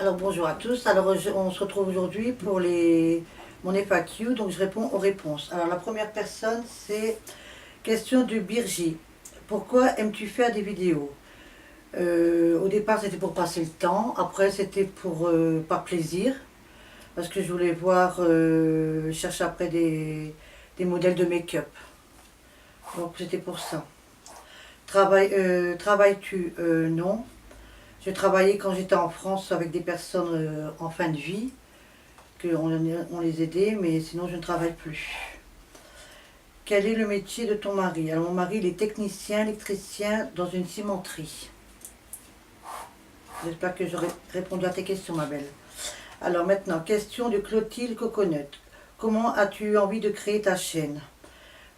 Alors bonjour à tous, alors on se retrouve aujourd'hui pour mon FAQ, donc je réponds aux réponses. Alors la première personne c'est question de Birgi. Pourquoi aimes-tu faire des vidéos? Au départ c'était pour passer le temps, après c'était pour par plaisir, parce que je voulais voir, chercher après des modèles de make-up. Donc c'était pour ça. Travailles-tu? Non. Je travaillais quand j'étais en France avec des personnes en fin de vie, on les aidait, mais sinon je ne travaille plus. Quel est le métier de ton mari? Alors mon mari il est technicien, électricien dans une cimenterie. J'espère que j'aurai répondu à tes questions, ma belle. Alors maintenant, question de Clotilde Coconut. Comment as-tu envie de créer ta chaîne?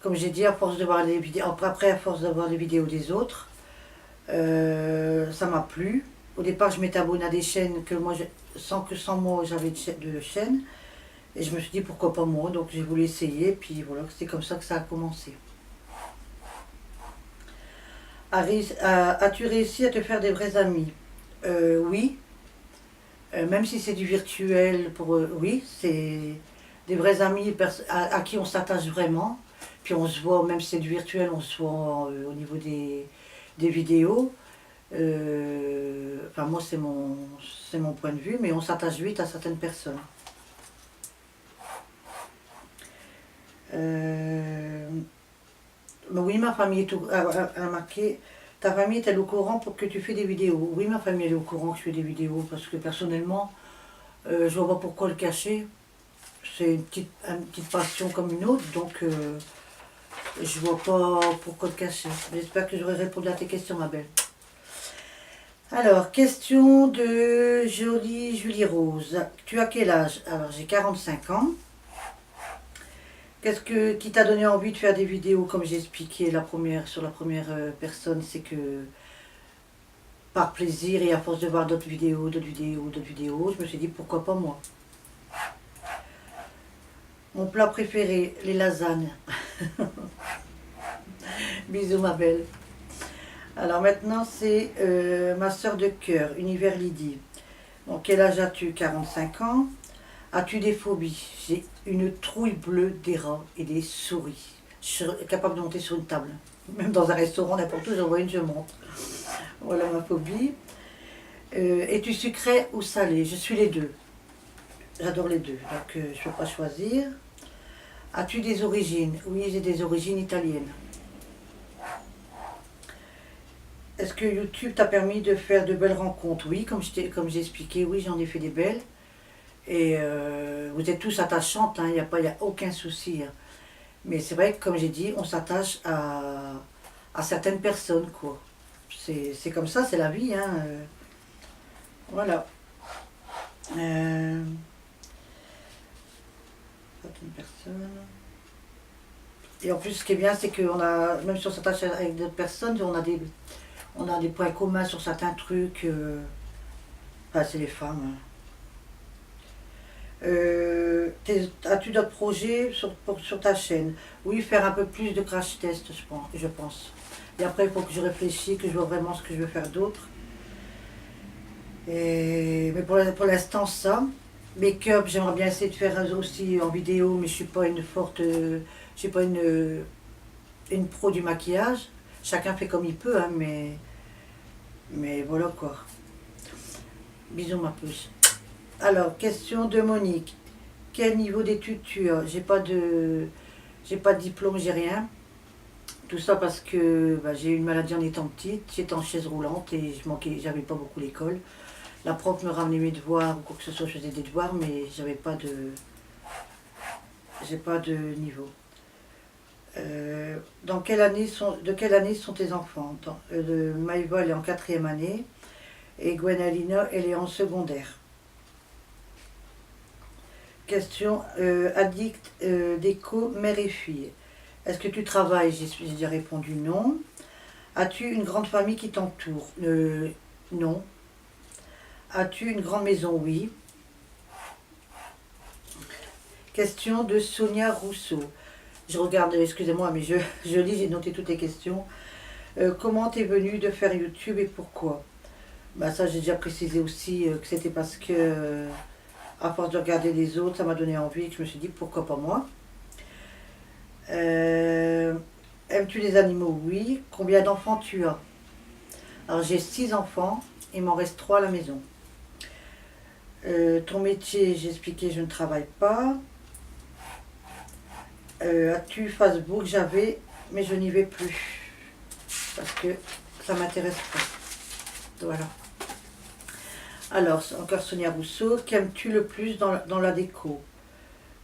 Comme j'ai dit, à force de voir les vidéos, après à force de voir les vidéos des autres, ça m'a plu. Au départ, je m'étais abonnée à des chaînes que moi, sans moi, j'avais de chaînes. Et je me suis dit, pourquoi pas moi? Donc j'ai voulu essayer, puis voilà, c'est comme ça que ça a commencé. As-tu réussi à te faire des vrais amis? Oui. Même si c'est du virtuel, oui, c'est des vrais amis à qui on s'attache vraiment. Puis on se voit, même si c'est du virtuel, on se voit au niveau des vidéos. Enfin moi c'est mon point de vue, mais on s'attache vite à certaines personnes. Oui, ma famille a marqué. Ta famille est-elle au courant pour que tu fais des vidéos? Oui, ma famille elle est au courant que je fais des vidéos, parce que personnellement, je vois pas pourquoi le cacher. C'est une petite passion comme une autre, donc je vois pas pourquoi le cacher. J'espère que j'aurai répondu à tes questions, ma belle. Alors, question de Jolie Julie Rose. Tu as quel âge? Alors, j'ai 45 ans. Qui t'a donné envie de faire des vidéos? Comme j'ai expliqué sur la première personne, c'est que par plaisir et à force de voir d'autres vidéos, je me suis dit pourquoi pas moi. Mon plat préféré, les lasagnes. Bisous ma belle. Alors maintenant c'est ma soeur de cœur, Univers Lydie. Donc quel âge as-tu? 45 ans. As-tu des phobies? J'ai une trouille bleue des rats et des souris. Je suis capable de monter sur une table. Même dans un restaurant, n'importe où, j'en vois une, je monte. Voilà ma phobie. Es-tu sucré ou salé? Je suis les deux. J'adore les deux, donc je ne peux pas choisir. As-tu des origines? Oui, j'ai des origines italiennes. Est-ce que YouTube t'a permis de faire de belles rencontres? Oui, comme j'ai expliqué, oui, j'en ai fait des belles. Et vous êtes tous attachantes, il n'y a aucun souci. Hein. Mais c'est vrai que, comme j'ai dit, on s'attache à certaines personnes, quoi. C'est comme ça, c'est la vie. Hein. Voilà. Certaines personnes. Et en plus, ce qui est bien, c'est que même si on s'attache avec d'autres personnes, on a des points communs sur certains trucs. Enfin, c'est les femmes. As-tu d'autres projets sur ta chaîne? Oui, faire un peu plus de crash test, je pense. Et après, il faut que je réfléchisse, que je vois vraiment ce que je veux faire d'autre. Mais pour l'instant, ça. Make-up, j'aimerais bien essayer de faire aussi en vidéo, mais je suis pas je suis pas une pro du maquillage. Chacun fait comme il peut, hein, mais voilà quoi. Bisous ma puce. Alors, question de Monique. Quel niveau d'études tu as? J'ai pas de diplôme, j'ai rien. Tout ça parce que j'ai eu une maladie en étant petite, j'étais en chaise roulante et j'avais pas beaucoup l'école. La prof me ramenait mes devoirs ou quoi que ce soit, je faisais des devoirs, mais j'ai pas de niveau. De quelle année sont tes enfants? Maïva, elle est en 4e année et Gwenalina, elle est en secondaire. Question addict d'éco, mère et fille. Est-ce que tu travailles? J'ai déjà répondu non. As-tu une grande famille qui t'entoure? Non. As-tu une grande maison? Oui. Question de Sonia Rousseau. Je regarde, excusez-moi, mais je lis, j'ai noté toutes les questions. Comment t'es venue de faire YouTube et pourquoi? Bah ça j'ai déjà précisé aussi que c'était parce que à force de regarder les autres, ça m'a donné envie et que je me suis dit pourquoi pas moi. Euh, Aimes-tu les animaux? Oui. Combien d'enfants tu as? Alors j'ai 6 enfants, il m'en reste 3 à la maison. Ton métier, j'ai expliqué, je ne travaille pas. As-tu Facebook? J'avais, mais je n'y vais plus parce que ça m'intéresse pas. Voilà. Alors, encore Sonia Rousseau, qu'aimes-tu le plus dans la déco?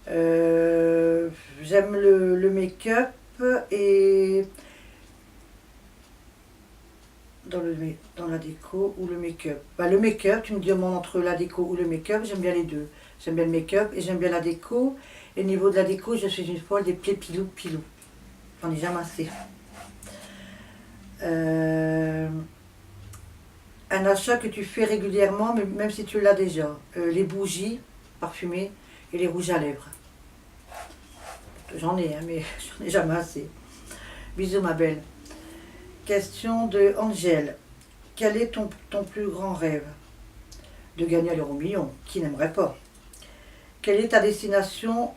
J'aime le make-up et dans la déco ou le make-up. Bah, le make-up, tu me demandes entre la déco ou le make-up, j'aime bien les deux. J'aime bien le make-up et j'aime bien la déco. Et au niveau de la déco, je suis une folle des plaies pilou. J'en ai jamais assez. Un achat que tu fais régulièrement, même si tu l'as déjà. Les bougies parfumées et les rouges à lèvres. J'en ai, hein, mais j'en ai jamais assez. Bisous ma belle. Question de Angèle. Quel est ton plus grand rêve? De gagner l'euro million. Qui n'aimerait pas? Quelle est ta destination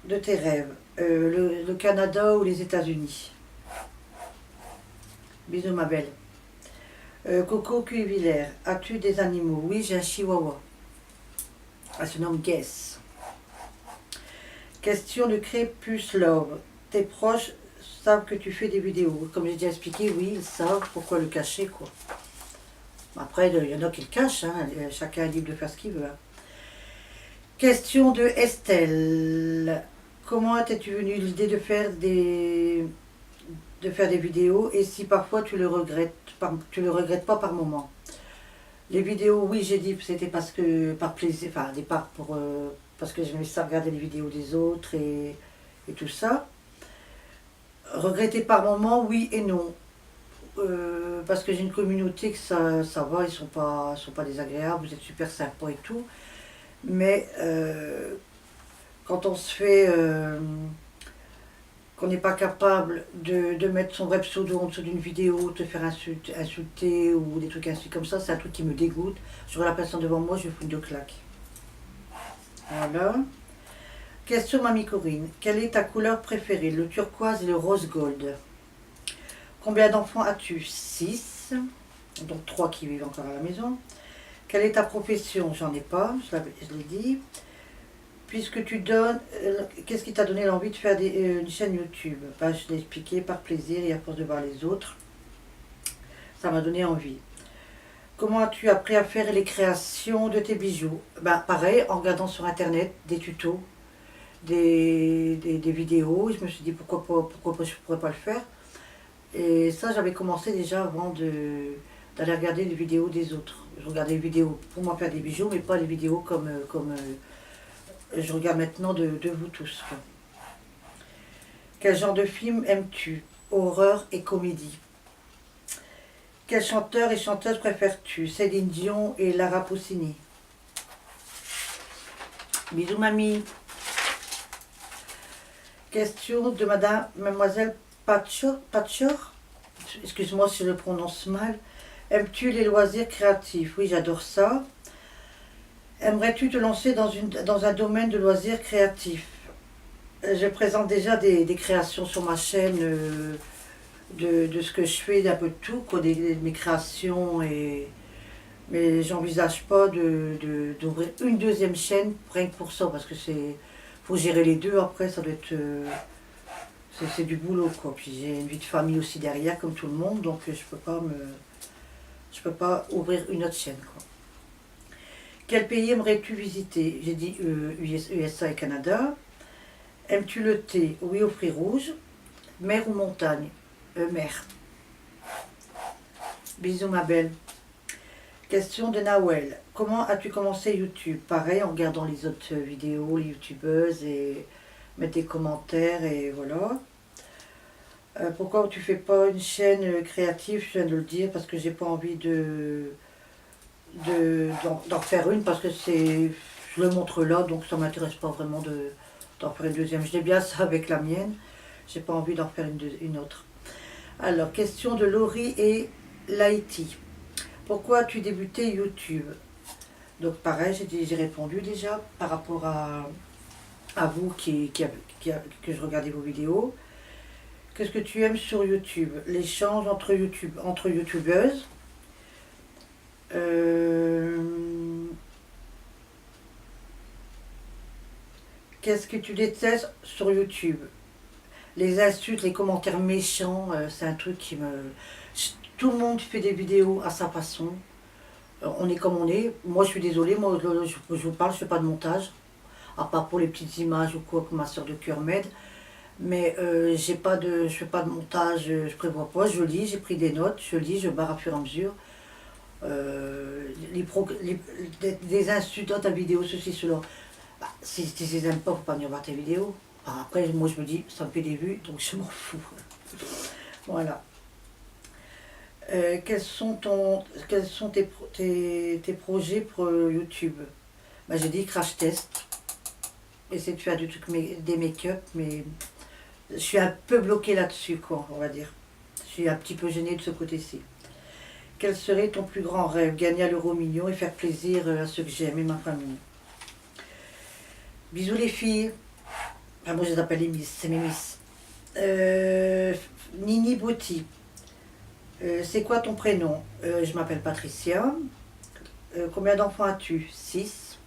de tes rêves? Le Canada ou les États-Unis? Bisous ma belle. Coco Cuivillère. As-tu des animaux? Oui, j'ai un chihuahua. Elle se nomme Guess. Question de Crépus Love. Tes proches savent que tu fais des vidéos. Comme j'ai déjà expliqué, oui, ils savent. Pourquoi le cacher, quoi. Après, il y en a qui le cachent. Hein. Chacun est libre de faire ce qu'il veut. Hein. Question de Estelle. Comment étais-tu venue l'idée de faire des vidéos et si parfois tu le regrettes pas par moment? Les vidéos, oui, j'ai dit c'était parce que par plaisir, enfin au départ parce que j'aimais ça regarder les vidéos des autres et tout ça. Regretter par moment, oui et non. Parce que j'ai une communauté que ça va, ils sont pas désagréables, vous êtes super sympas et tout. Mais quand on se fait qu'on n'est pas capable de mettre son vrai pseudo en dessous d'une vidéo, de faire insulter ou des trucs ainsi comme ça, c'est un truc qui me dégoûte. Je vois la personne devant moi, je fous deux claques. Voilà. Question Mamie Corinne. Quelle est ta couleur préférée? Le turquoise et le rose gold. Combien d'enfants as-tu? 6. Donc 3 qui vivent encore à la maison. Quelle est ta profession? J'en ai pas, je l'ai dit. Puisque tu donnes, qu'est-ce qui t'a donné l'envie de faire une chaîne YouTube? Ben, je l'ai expliqué par plaisir et à force de voir les autres. Ça m'a donné envie. Comment as-tu appris à faire les créations de tes bijoux? Ben, pareil, en regardant sur internet des tutos, des vidéos. Je me suis dit pourquoi je ne pourrais pas le faire. Et ça, j'avais commencé déjà avant d'aller regarder les vidéos des autres. Je regardais les vidéos pour moi faire des bijoux, mais pas les vidéos comme je regarde maintenant de vous tous. Quel genre de film aimes-tu? Horreur et comédie. Quel chanteur et chanteuse préfères-tu? Céline Dion et Lara Poussini. Bisous mamie. Question de mademoiselle Patchor. Excuse-moi si je le prononce mal. Aimes-tu les loisirs créatifs? Oui, j'adore ça. Aimerais-tu te lancer dans un domaine de loisirs créatifs? Je présente déjà des créations sur ma chaîne de ce que je fais, d'un peu de tout, quoi, de mes créations. Mais j'envisage pas d'ouvrir une deuxième chaîne, rien que pour ça, parce que faut gérer les deux après, ça doit être... c'est du boulot, quoi. Puis j'ai une vie de famille aussi derrière, comme tout le monde, donc je peux pas ouvrir une autre chaîne, quoi. Quel pays aimerais-tu visiter? J'ai dit USA et Canada. Aimes-tu le thé? Oui, aux fruits rouges. Mer ou montagne? Mer. Bisous ma belle. Question de Nawel. Comment as-tu commencé YouTube? Pareil, en regardant les autres vidéos, les youtubeuses et mettre des commentaires et voilà. Pourquoi tu fais pas une chaîne créative? Je viens de le dire parce que j'ai pas envie d'en faire une parce que je le montre là, donc ça m'intéresse pas vraiment d'en faire une deuxième. Je l'ai bien ça avec la mienne, j'ai pas envie d'en faire une autre. Alors, question de Laurie et Laïti. Pourquoi as-tu débuté YouTube? Donc pareil, j'ai répondu déjà par rapport à vous que je regardais vos vidéos. Qu'est-ce que tu aimes sur YouTube? L'échange entre youtubeuses. Qu'est-ce que tu détestes sur YouTube? Les insultes, les commentaires méchants, c'est un truc qui me... Tout le monde fait des vidéos à sa façon. On est comme on est. Moi, je suis désolée, moi, je vous parle, je fais pas de montage. À part pour les petites images ou quoi que ma soeur de cœur m'aide. Mais je fais pas de montage, je prévois pas. Je lis, j'ai pris des notes, je lis, je barre à fur et à mesure. Des insultes dans ta vidéo, ceci, cela. Bah, si tu les aimes pas, faut pas venir voir tes vidéos. Enfin, après, moi je me dis, ça me fait des vues, donc je m'en fous. Voilà. Quels sont tes projets pour YouTube? Bah, j'ai dit crash test. Essayer de faire des make-up, mais je suis un peu bloquée là-dessus, quoi, on va dire. Je suis un petit peu gênée de ce côté-ci. Quel serait ton plus grand rêve? Gagner à l'euro million et faire plaisir à ceux que j'aime et ma famille. Bisous les filles. Enfin, moi je les appelle les miss, c'est mes miss. Nini Bouti. C'est quoi ton prénom? Je m'appelle Patricia. Combien d'enfants as-tu? 6.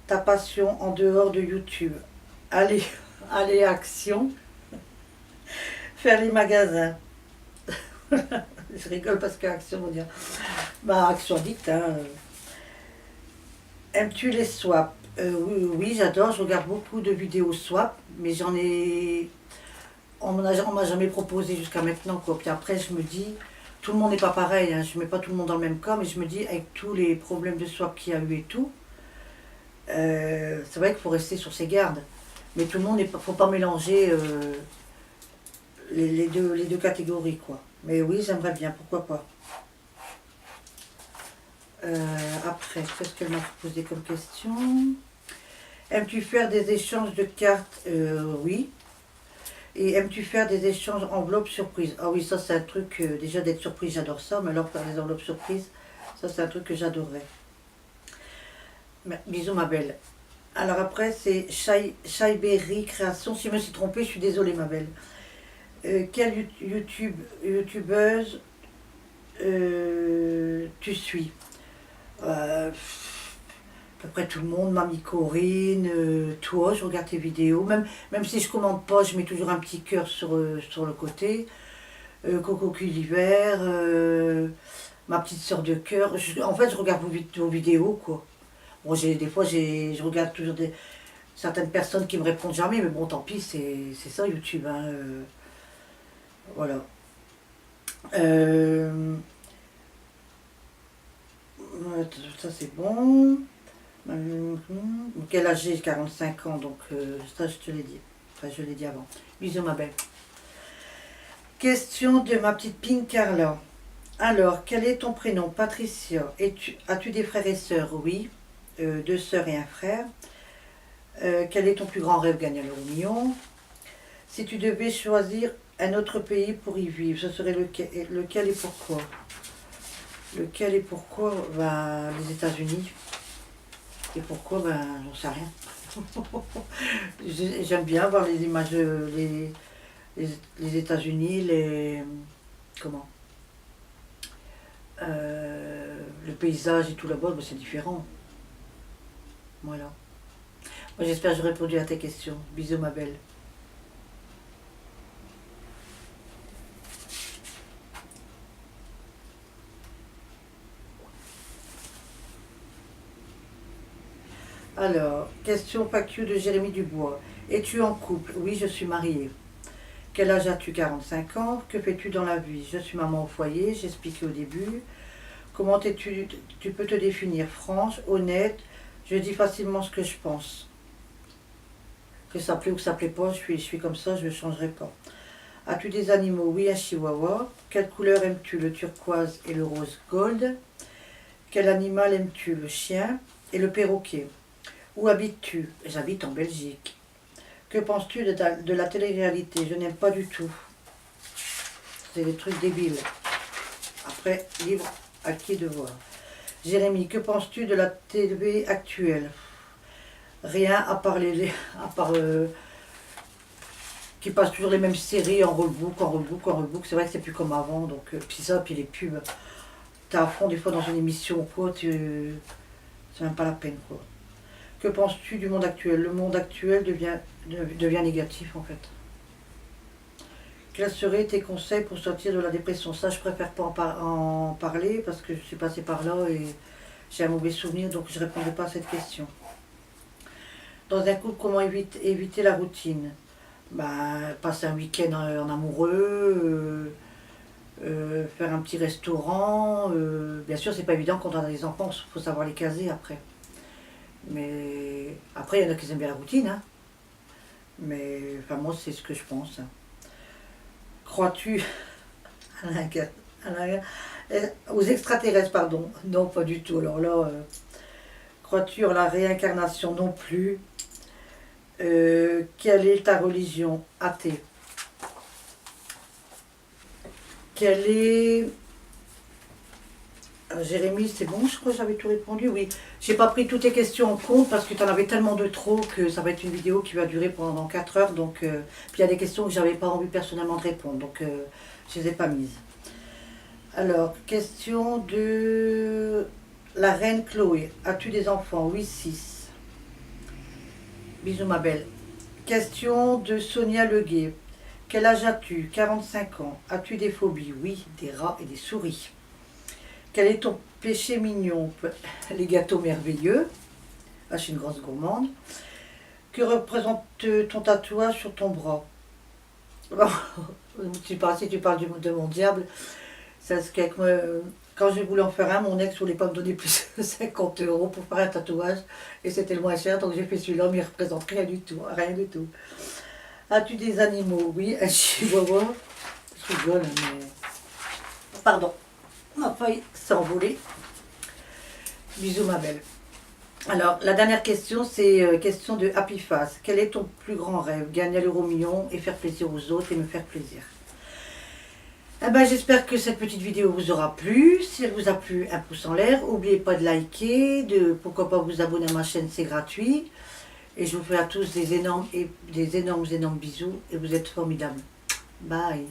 Ta passion en dehors de YouTube? Allez, allez, action. Faire les magasins. Je rigole parce qu'action, on va dire. Bah, action dite, hein. Aimes-tu les swaps? Oui, oui, j'adore, je regarde beaucoup de vidéos swap, mais on m'a jamais proposé jusqu'à maintenant, quoi. Puis après, je me dis, tout le monde n'est pas pareil, hein. Je mets pas tout le monde dans le même cas, mais je me dis, avec tous les problèmes de swap qu'il y a eu et tout, c'est vrai qu'il faut rester sur ses gardes. Mais tout le monde, faut pas mélanger les deux catégories, quoi. Mais oui, j'aimerais bien, pourquoi pas. Après, qu'est-ce qu'elle m'a posé comme question? Aimes-tu faire des échanges de cartes? Oui. Et aimes-tu faire des échanges enveloppes surprises? Ah oui, ça c'est un truc, déjà d'être surprise, j'adore ça, mais alors faire des enveloppes surprises, ça c'est un truc que j'adorerais. Bisous ma belle. Alors après c'est Shaiberry Création, si je me suis trompée, je suis désolée ma belle. Quelle youtubeuse tu suis? À peu près tout le monde, Mamie Corinne, toi, je regarde tes vidéos, même si je commente pas, je mets toujours un petit cœur sur le côté. Coco Culliver, ma petite sœur de cœur. En fait, je regarde vos vidéos, quoi. Bon, des fois, je regarde toujours certaines personnes qui me répondent jamais, mais bon, tant pis, c'est ça YouTube, hein, voilà. Ça c'est bon. Quel âge j'ai? 45 ans, donc ça je te l'ai dit. Enfin, je l'ai dit avant. Bisous ma belle. Question de ma petite Pink Carla. Alors, quel est ton prénom? Patricia. As-tu des frères et sœurs? Oui. 2 sœurs et un frère. Quel est ton plus grand rêve? Gagner l'euro million. Si tu devais choisir un autre pays pour y vivre, ce serait lequel et pourquoi? Lequel et pourquoi? Ben, les États-Unis. Et pourquoi? Ben, j'en sais rien. J'aime bien voir les images, les États-Unis, comment? Le paysage et tout là-bas, ben, c'est différent. Voilà. Moi, j'espère que j'ai répondu à tes questions. Bisous, ma belle. Alors, question PACU de Jérémy Dubois. Es-tu en couple? Oui, je suis mariée. Quel âge as-tu? 45 ans. Que fais-tu dans la vie? Je suis maman au foyer, j'expliquais au début. Comment tu peux te définir? Franche, honnête, je dis facilement ce que je pense. Que ça plaît ou que ça plaît pas, je suis comme ça, je ne changerai pas. As-tu des animaux? Oui, un chihuahua. Quelle couleur aimes-tu? Le turquoise et le rose gold. Quel animal aimes-tu? Le chien et le perroquet. Où habites-tu? J'habite en Belgique. Que penses-tu de la télé-réalité? Je n'aime pas du tout. C'est des trucs débiles. Après, libre À qui de voir. Jérémy, que penses-tu de la télé actuelle? Rien à part qui passe toujours les mêmes séries en rebook, en rebook, en rebook. C'est vrai que c'est plus comme avant. Donc, puis ça, puis les pubs. T'es à fond des fois dans une émission ou quoi, c'est même pas la peine quoi. Que penses-tu du monde actuel? Le monde actuel devient négatif en fait. Quels seraient tes conseils pour sortir de la dépression? Ça, je préfère pas en parler parce que je suis passée par là et j'ai un mauvais souvenir, donc je ne répondrai pas à cette question. Dans un couple, comment éviter la routine? Bah, passer un week-end en amoureux, faire un petit restaurant. Bien sûr, c'est pas évident quand on a des enfants, il faut savoir les caser après. Mais après, il y en a qui aiment bien la routine. Hein. Mais enfin, moi, c'est ce que je pense. Crois-tu aux extraterrestres, pardon? Non, pas du tout. Alors là, crois-tu en la réincarnation? Non plus. Quelle est ta religion? Athée. Quelle est... Jérémy, c'est bon, je crois que j'avais tout répondu, oui. J'ai pas pris toutes tes questions en compte parce que tu en avais tellement de trop que ça va être une vidéo qui va durer pendant 4 heures. Donc, puis il y a des questions que j'avais pas envie personnellement de répondre, donc je les ai pas mises. Alors, question de la reine Chloé. As-tu des enfants? Oui, 6. Bisous ma belle. Question de Sonia Leguet. Quel âge as-tu? 45 ans. As-tu des phobies? Oui, des rats et des souris. Quel est ton péché mignon? Les gâteaux merveilleux. Ah, je suis une grosse gourmande. Que représente ton tatouage sur ton bras? Si tu parles de mon diable, c'est ce qu'avec moi, quand j'ai voulu en faire un, mon ex ne voulait pas me donner plus de 50 € pour faire un tatouage. Et c'était le moins cher, donc j'ai fait celui-là, mais il ne représente rien du tout. Rien du tout. As-tu des animaux? Oui, un chihuahua. Je rigole, mais... Pardon. Ma feuille s'est envolée. Bisous ma belle. Alors, la dernière question, c'est question de Happy Face. Quel est ton plus grand rêve? Gagner l'euro-million et faire plaisir aux autres et me faire plaisir. Eh ben, j'espère que cette petite vidéo vous aura plu. Si elle vous a plu, un pouce en l'air. N'oubliez pas de liker, pourquoi pas vous abonner à ma chaîne, c'est gratuit. Et je vous fais à tous des énormes bisous et vous êtes formidables. Bye.